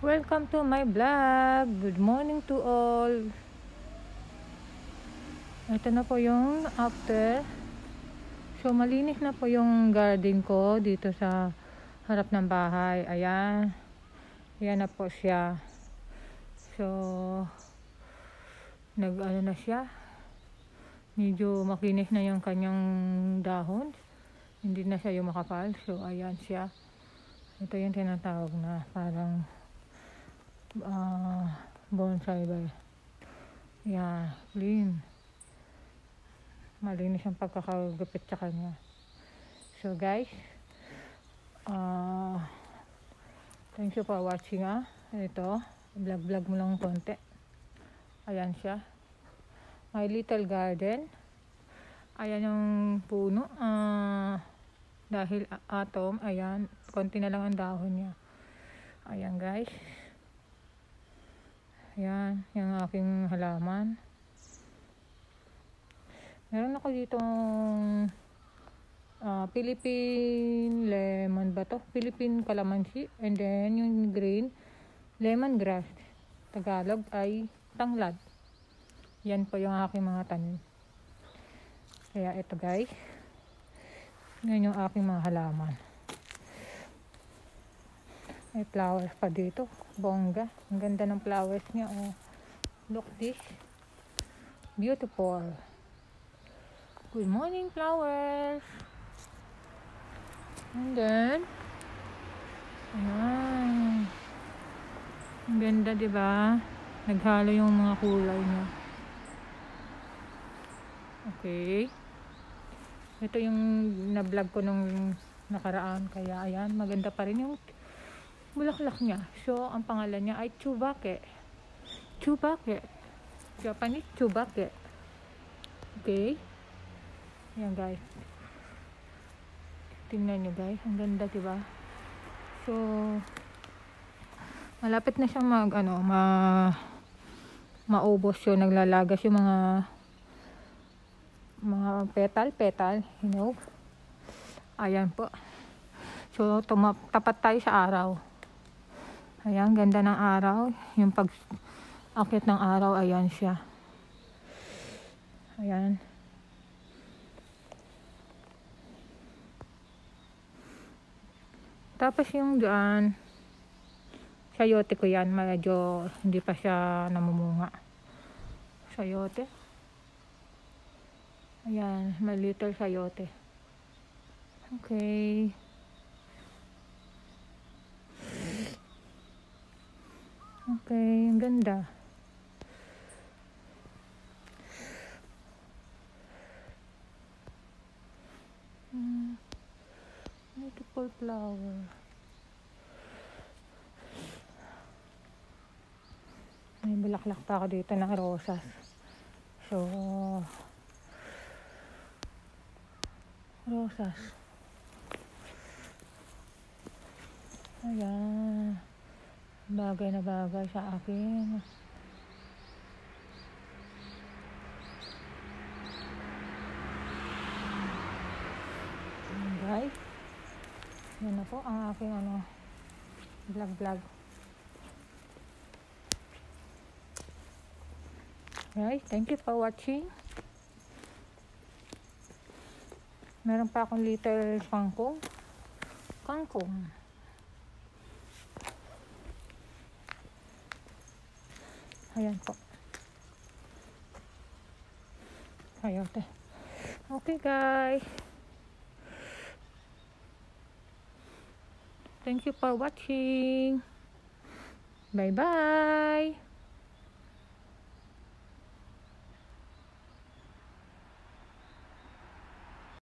Welcome to my vlog. Good morning to all. Ito na po yung after. So malinis na po yung garden ko dito sa harap ng bahay. Ayan. Ayan na po siya. So nag-ano na siya. Medyo makinis na yung kanyang dahon. Hindi na siya yung makapal. So ayan siya. Ito yung tinatawag na parang bonsai ba. Yeah, clean. Malinis ang pagkakagupit sa kanya. So guys, thank you for watching. Ito, vlog mo lang konti. Ayan siya. My little garden. Ayan yung puno. Dahil atom, ayan, konti na lang ang dahon niya. Ayan guys. Ayan, yung aking halaman. Meron ako ditong Philippine lemon ba to? Philippine calamansi. And then yung green, lemongrass. Tagalog ay tanglad. Yan po yung aking mga tanim. Kaya ito guys. Yan yung aking mga halaman. May flowers pa dito. Bongga. Ang ganda ng flowers niya. Oh. Look this. Beautiful. Good morning flowers. And then ayan. Ang ganda diba? Naghalo yung mga kulay niya. Okay. Ito yung na-vlog ko nung nakaraan. Kaya ayan, maganda pa rin yung bulaklak niya. So, ang pangalan niya ay Tsubake. Tsubake. Japanese Tsubake. Okay. Ayan guys. Tingnan nyo guys. Ang ganda diba? So, malapit na siyang maubos yun. Naglalagas yung mga petal, hinog. Ayan po. So, tapat tayo sa araw. Ayan, ganda ng araw. Yung pag-akit ng araw, ayan siya. Ayan. Tapos yung dyan, sayote ko yan. Medyo hindi pa siya namumunga. Sayote. Ayan, my little sayote. Okay. Okay, ang ganda. Beautiful flower. May bulaklak pa ako dito ng rosas. So, rosas. Ayan. Bagay na bagay sa akin. Ayan guys. Yan na po ang aking vlog. Guys, thank you for watching. Meron pa akong little kangkong. Ayan po. Sayote. Okay guys. Thank you for watching. Bye bye.